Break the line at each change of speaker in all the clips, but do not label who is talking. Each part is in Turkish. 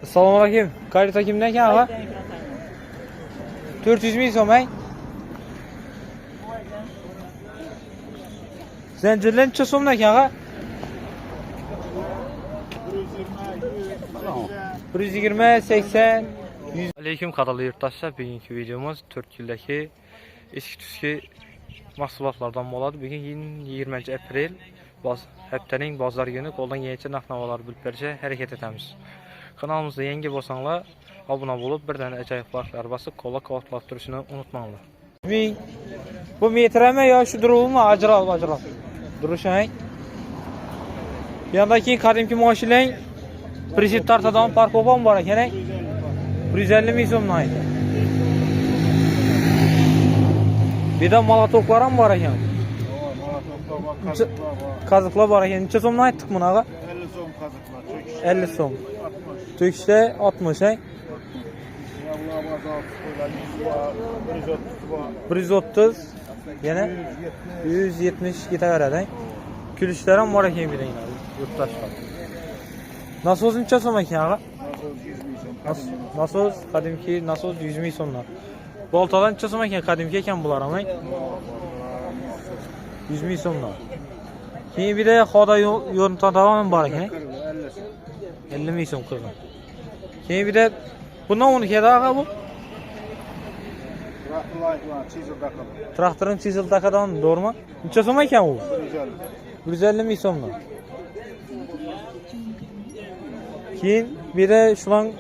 Assalomualaikum. Karita kimdan ekan ag'a? 400 ming so'm, ay. Zanjirlar necha so'mdan ekan ag'a? 120, 80, 100. Aleyküm qadrli yurtdoshlar. Bugungi videomuz 4 yildagi eski tuski mahsulotlardan bo'ladi. Bugun 20-aprel haftaning bozor kuni qo'ldan kelgancha narx-navolar bilib berishga harakat etamiz. Kanalimizda yangi bo'lsanglar, obuna bo'lib, birdan ajoyib farqlar bosib, qo'llab-quvvatlab turishni unutmanglar. Bu metrami yo shu duruvmi? Ajralib. Durishang. Bu yandagi qadimki mashinalar Prezident tartadan parkopan bor ekan, 150 ming so'mdan ekan. Bir de malatoklar ham bor ekan. Kazıklar bor ekan. Necha so'mdan aytdik bunaqa?
50 so'm kazıklar.
50 so'm. Töküşte 60, ay. 130, yana 170 ketaveradi. Külüşler ham bor ekan bir yana yurtdoshlar. Nasoz necha so'm ekan ag'a? Nasoz qadimki nasoz 100 ming so'mdan. Boltadan necha so'm ekan? Qadimki ekan bular ham, 100 ming so'mdan. Keyin bir de xoda yo'ntadan bor ekan. 50 ming so'm qilgan. Keyin bir de bundan 12 ag'a bu. Traktorun çizildakadan doğru mu? Necha so'm ekan u? 150 ming so'mdan. Keyin bir de şulan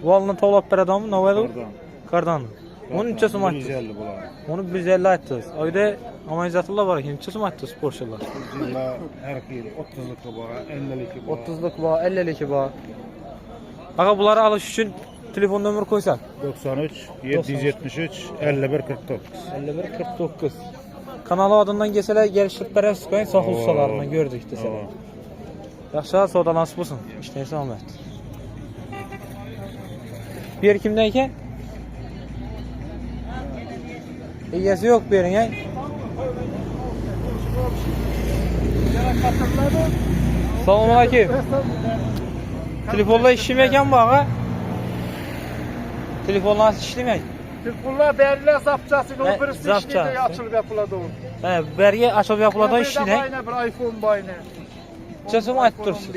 valını to'lab beradimi? Navayli? Kardan. Onu necha so'm aytdingiz? 150 bo'ladi. Onu 150 aytdingiz. Oyda amortizatörlar bor ekan. Necha so'm aytdingiz Porsche'lar?
Porsche'lar har xil 30lik bor, 50lik bor.
30lik bor, 50lik bor. Aga buları alış için telefon nömrü koysak.
93 773 51 49.
51 49. Kanalı adından gelseler geliştirip beresiz koyun. Sağ olsalarından gördük deseler. Yaxşı sodalanıp olsun. İşte Ahmet. Bir yer kimden ekan? Egesi yok bir yerin, ay. Selamünaleyküm. Telefonla işlemeyen bu ağa. Telefonla işlemeyen.
Telefonlar berler zapçasını o birisi işleyde açılıp yapıladı o.
He, berge açılıp yapıladı işleyde.
Bayna bir iPhone bayna.
Çesimi ayıp dursun.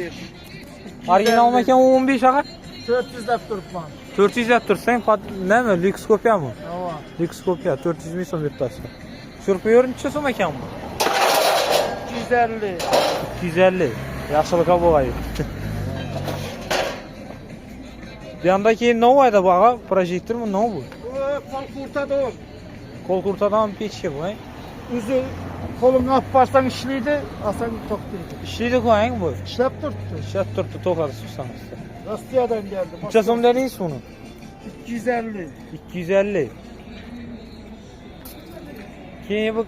Orijinal mekan 15 ağa.
400 lep durupman.
400 lep dursan ne mi? Lüks kopya mı?
Ava.
Lüks kopya 400 ming so'm yurtdoshlar. Şurpuyor necha so'm ekan bu?
250.
250. Yaxshilikqa bo'lg'ay. Bu yandaki Nova'da bu ağa, projektor mu? Ne bu?
O kol kurtadı o.
Kol kurtadan peçke bu, ay.
Uzun kolunu aparsan işliydi, asan tok değildi.
İşliydi koyayım bu.
İşlep durdu.
Şat turtu tokadı sussanız.
Rusya'dan geldi.
Necha so'm dedingiz bunu?
250.
250. Keyin bu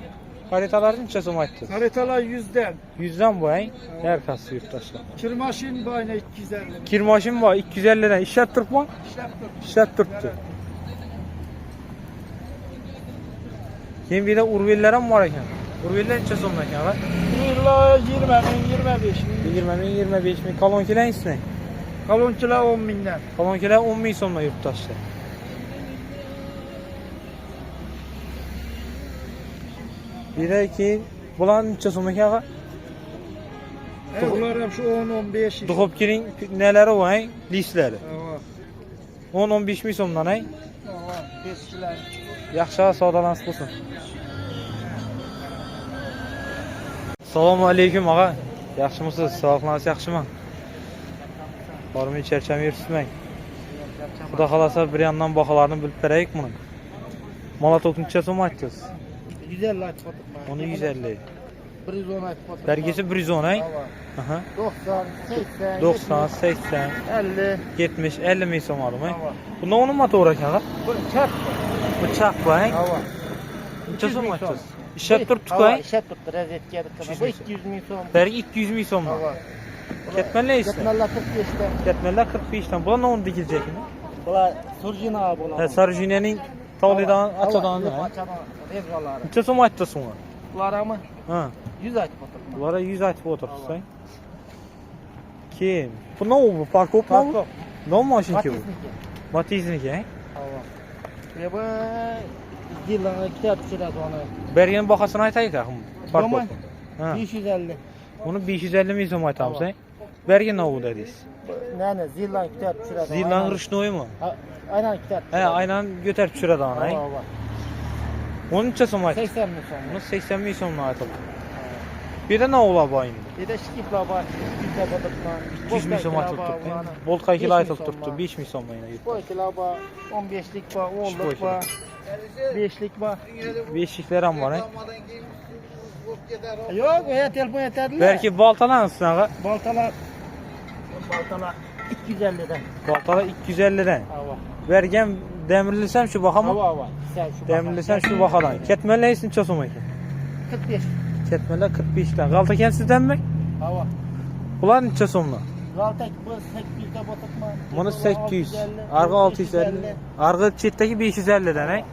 haritalarni necha so'm aytdingiz?
Haritalar 100'den.
100'dan bu, ay. Herkası yurtdoshlar.
Kirmaşin bayna 250.
Kirmaşin var 250'den. İşlep turibmi?
İşlep durdu.
İşlep turibdi. Keyin bir de Urvillar ham bor ekan. Urvillar necha so'mdan ekan, ag'a?
Yıllar 20 bin, 25 bin.
20 ming, 25 ming. Kolonkilar ismi?
Kalonçular 10 binden.
Kolonkilar 10 ming so'mdan yurtdoshlar. Bir de keyin bular necha so'm ekan, ag'a?
Bunlar hep şu 10-15.
Duxovkining neleri var, ay? Listlari.
Ava.
10-15 ming so'mdan, ay.
Ava. Beşçiler.
Yaxshi savdolanib bo'lsin. Assalomu alaykum ag'a. Yaxshimisiz? Sog'ligingiz yaxshimi? Bormay charchamay yuribsizmi? Xudo xolasa bir yandan baholarni bilib beraylik buni. Molatok necha so'm aytdingiz?
150 aytib
Onu 150.
110 aytib qo'ydim.
Bergisi 110, ay. Aha.
90, 80,
90, 80,
50.
70, 50 ming so'm oldim, ay. Bunda onun motoru ekan, ag'a.
Bu çap.
Bu çaq bu, ay.
Ava.
Necha so'm aytdingiz? İşlep turibdi-ku, ay.
İşlep turibdi, rozetka dikkat. Bu 200 ming so'm.
Bergi 200 ming so'mdan.
Ava.
Ketmenler ise.
Ketmenler 45'ten.
Ketmenler 45'ten. Bular ne onu dikilecek mi?
Bular surjina bular.
He, Sarıjine'nin tavlidan, açadan.
Açadan. Rezaları.
Necha so'm aytdi sonra?
Bulara mı?
Ha.
100 aytib qo'ydim.
Bulara 100 aytib o'tiribsiz. Kim? Bu ne bu? Parkop mu?
Parkop.
Ne maşın ki bu?
Matizniki.
Matizniki, he?
Hava. Ve bu yıllarına kitap çıradı onu.
Bergen bakasını aytayık axım. Fark
Yaman.
olsun. Ha.
550.
Bunu 550 min so'm aytamız, he? Bergen ne oldu dediniz?
Ne zillan kitap çıradı.
Zillan rüşnoyu mu?
Aynen kitap.
He, aynen götürüp düşüredi ana, he?
Hava.
Onun neçə so'm aytdı?
80 mi son?
Bunu 80 min so'mdan aytıldı. Bir de ne ola bu indi?
Bir de şikipla var. Şikipla batıkla.
200 min so'm aytıldı. Voltka 2 aytıldı. 5 min so'm yine.
Bu kilaba 15'lik var, 10'luk
boykila.
var. 5'lik var.
Beşikler ham var, he?
Yok, o telefon yeterli.
Belki baltalan sınağı.
Baltalar 250'den.
Baltalar 250'den.
Hava.
Bergen demirlisem şu bakamı.
Hava. Sen şu
Demirlisem şu bakadan. Ketmele neysin çosumu ki?
45.
Ketmele 45'ten. Galta kensizden mi?
Hava.
Ulan neçə so'mla?
Galtak bu 800'de batıkma.
Bunu 800. Arka 650. Arka çitteki 550'den, he?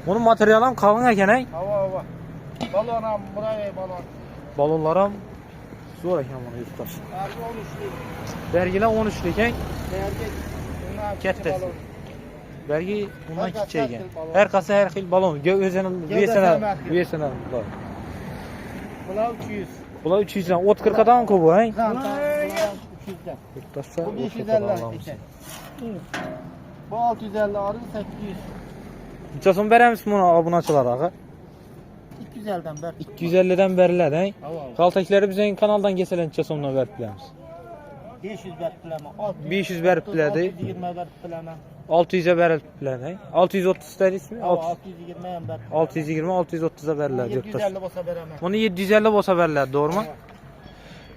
Bunun materialim kalın eken, he?
Hava. Balonam buraya balon.
Balonlarım zor eken bunu yurttaş.
Arka 13'lük.
Bergiler 13'lük, he?
Dergi. Bunlar
Kettesi.
balon.
Belki bundan
Her kasa
kiçik
her
eken.
xil balon.
Her kasa her xil balon. Özünün üyesine.
Bunlar 300.
Bunlar 300'den. Ot 40'dan kobu, he?
Bunlar 300'den.
Yurttaşlar
Bu
ot
550
40'dan
eken. Bu 650 arı 800.
Neçə so'm beremiz bunu abunaçılar ağa?
250'den ver.
250'den beriladi, he?
Hava.
Qaltakları bizning kanaldan keselen neçə so'mdan berib bilamiz.
500 ver bileme.
500 verib biladi.
620 ver bileme.
600'e berib biladi, he? 630 dedinizmi?
Hava 620 hem ver.
620 630'a beriladi yurttaş.
750 olsa veremem.
Bunu 750 olsa veriladi, doğru mu?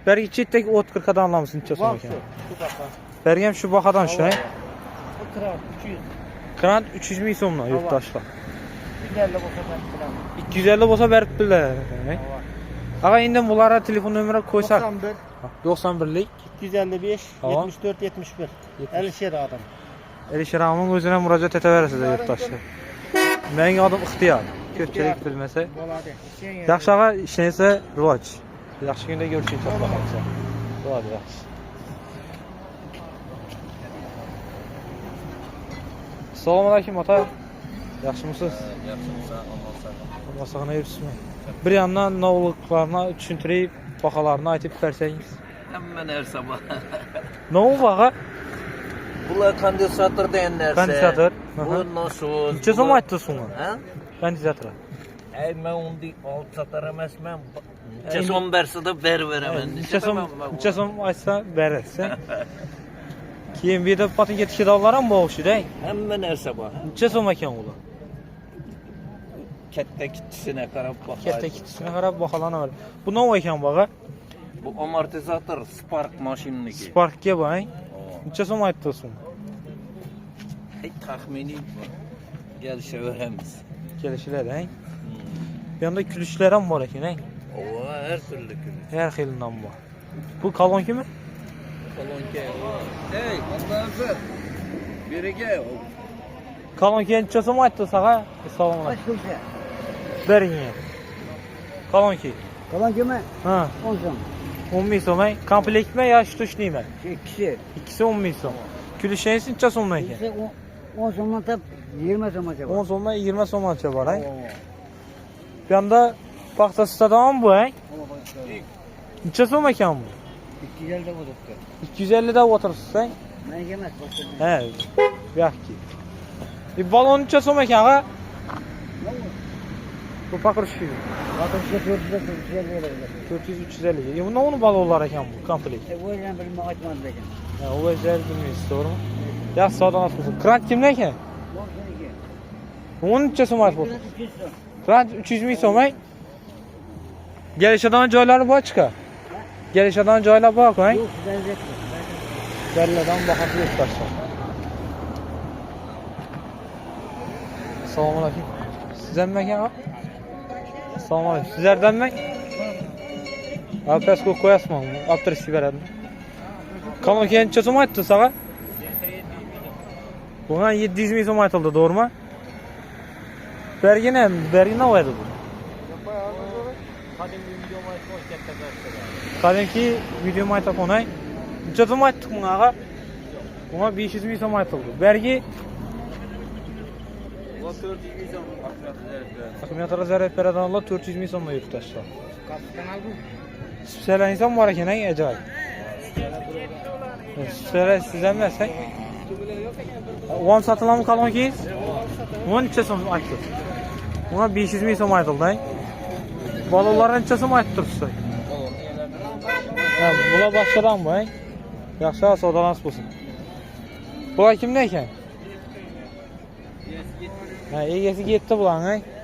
Bergi çitdeki ot 40'dan alamısın neçə so'm
Var
ekan?
şu baka.
Bergem şu bakadan şu, he?
Bu kral 200.
Krant 300 min so'mdan yurttaşlar.
250 olsa ver bileme.
250 olsa berib biladi, he? Ağa indi bunlara telefon nömrə qoysak.
91
91'lik
255
Hava.
74 71. Elişer adam.
Elişir ağamın özüne müracaat edebilirsiniz yurttaşlar. Benim adım İhtiyar. Köpçelik bilmese.
Boladı.
Yaxşı ağa işinizə rivac. Yaxşı gündə görüşürük. Baxamıza. Rivac yaxşı. Salam aleyküm ata. Yaxşımısınız?
Yaxşımısan, olmazsan.
Allah sağına yürüsün. Bir yandan noğuluklarına düşüntürüb, bakalarına aytıb versəniz.
Hemen her sabah.
Ne oldu ağa?
Bunlar kondensator deyenlerse.
Kondensator.
Bu nasıl?
Neçə so'm aytdınız ona?
Ha?
Kondensatora.
Ey ben onu alt satar emesmem. Neçə son verse de veremem.
Neçə so'm aytsa berərsən. Keyin bir də patın getişi dağlaram bu oxşu dey.
Hemen her sabah.
Neçə so'm ekan ular?
Kette kittisine karab bakar.
Kette kitisine qarab baxalana var. Bu nə ekan bağa?
Bu amortizator Spark maşinliki.
Spark-ga bax. Neçə so'm aytdınız?
Hey tahmini gelişe veremiz.
Gəlişlər, hə? Bir yanda külüşlər ham var ekan, hə?
O her türlü külü.
Hər xilindən var. Bu kalon kimi?
Kolonke o. Hey Allah'ım. Birige o.
Kalon kimi neçə so'm aytdınız ağa? Salam aleyküm. Berin ya. Kalon ki.
Kalan kime?
Ha,
10 son.
10 min so'm, hə? Komplekt mi, ya ştuçli mi?
İkisi.
İkisi 10 min so'm. Külüşəyin neçə so'm ekan?
İkisi 10 sondan tap 20 son acaba.
10 so'mdan 20 so'mgacha bor, hə? Bir yanda paxta stadan bu, hə? Neçə so'm ekan bu?
250 oldu.
250'de oturursunuz, hə?
Ben yemez.
Hə. Yox ki. Balon neçə so'm ekan, ağa? Bu pakrışki.
Bakın size 450 verir.
400-350. Bu nə onun balonlar ekan bu, komplekt?
Bu yüzden bir maaşmaz benim.
Hə, o özəl bilmirsiniz, doğru mu? Yaxşı, sağdan atmışsın. Krant kimdə ekan? Onun neçə so'm aytdı bu? Krant 300 min so'm, hə? Gəlişədən joyları var çıqa. Gəlişədən joylar var, hə?
Yok sizden üretme.
Gəllədən baxası yurttaşlar. Salam aleyküm. Sizden mi ekan? Salam aleyküm. Sizlerden mi? Abi pes koyasın mı? Adresi verelim. Kanal kendi neçə so'm aytdı sağa? Buna 700 min so'm aytıldı, doğru mu? Bergi ne var bu? Qadimki video aytaq onay. Neçə so'm aytdıq buna ağa? Buna 500 min so'm aytıldı. Bergi
Bu 400 bin son
akkumulyatora zarar beradiganlar 400 min so'mga yurtdoshlar.
Kanal bu.
Sizlar inson bor ekan, ajoyib. Sizlar siz emassak. Ulan satılan mı kalın ki? Ulan neçə so'm aytdı? Buna 500 min so'm aytıldı. Balalardan neçə so'm aytdırsınız? Ha, bula başqadan bu, he? Yaxşı, savdalanış bolsun. Bular kimdə ekan? Ha, egesi getdi bulan, he?